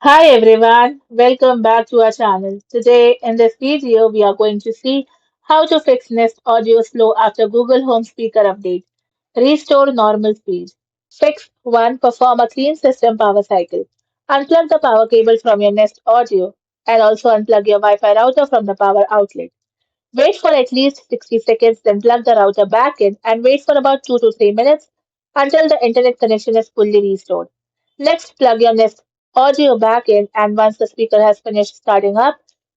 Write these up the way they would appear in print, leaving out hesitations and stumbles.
Hi everyone, welcome back to our channel. Today in this video we are going to see how to fix Nest audio slow after Google Home speaker update. Restore normal speed. Fix 1. Perform a clean system power cycle. Unplug the power cable from your Nest audio and also unplug your Wi-Fi router from the power outlet. Wait for at least 60 seconds, then plug the router back in and wait for about 2 to 3 minutes until the internet connection is fully restored. Next, plug your Nest audio back in, and once the speaker has finished starting up,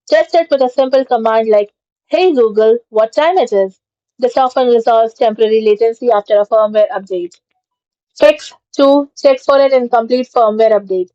test it with a simple command like, "Hey Google, what time it is?" This often resolves temporary latency after a firmware update. Fix 2. Check for an incomplete firmware update.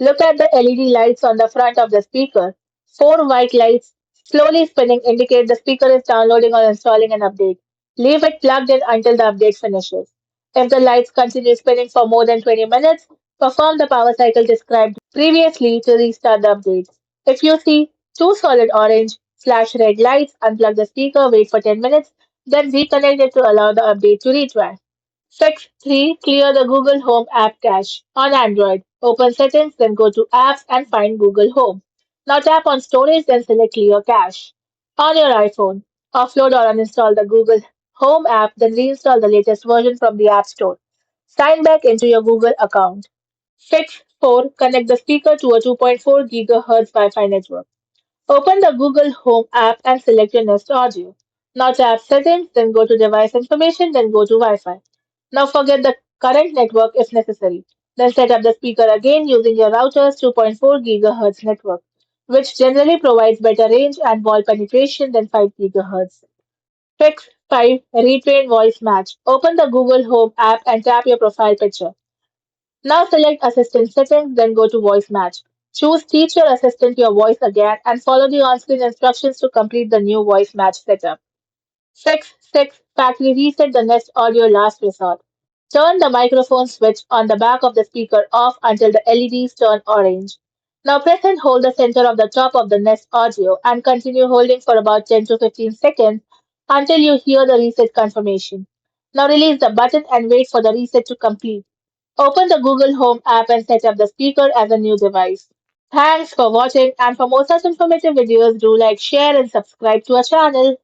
Look at the LED lights on the front of the speaker. Four white lights slowly spinning indicate the speaker is downloading or installing an update. Leave it plugged in until the update finishes. If the lights continue spinning for more than 20 minutes, perform the power cycle described previously to restart the update. If you see two solid orange slash red lights, unplug the speaker, wait for 10 minutes, then reconnect it to allow the update to retry. Fix 3. Clear the Google Home app cache. On Android, open Settings, then go to Apps and find Google Home. Now tap on Storage, then select Clear Cache. On your iPhone, offload or uninstall the Google Home app, then reinstall the latest version from the App Store. Sign back into your Google account. Fix 4. Connect the speaker to a 2.4 GHz Wi-Fi network. Open the Google Home app and select your Nest Audio. Now tap Settings, then go to Device Information, then go to Wi-Fi. Now forget the current network if necessary. Then set up the speaker again using your router's 2.4 GHz network, which generally provides better range and wall penetration than 5 GHz. Fix 5. Retrain voice match. Open the Google Home app and tap your profile picture. Now select Assistant Settings, then go to Voice Match. Choose Teach Your Assistant Your Voice again and follow the on-screen instructions to complete the new voice match setup. Fix 6. Factory reset the Nest Audio last resort. Turn the microphone switch on the back of the speaker off until the LEDs turn orange. Now press and hold the center of the top of the Nest Audio and continue holding for about 10 to 15 seconds until you hear the reset confirmation. Now release the button and wait for the reset to complete. Open the Google Home app and set up the speaker as a new device. Thanks for watching, and for more such informative videos, do like, share and subscribe to our channel.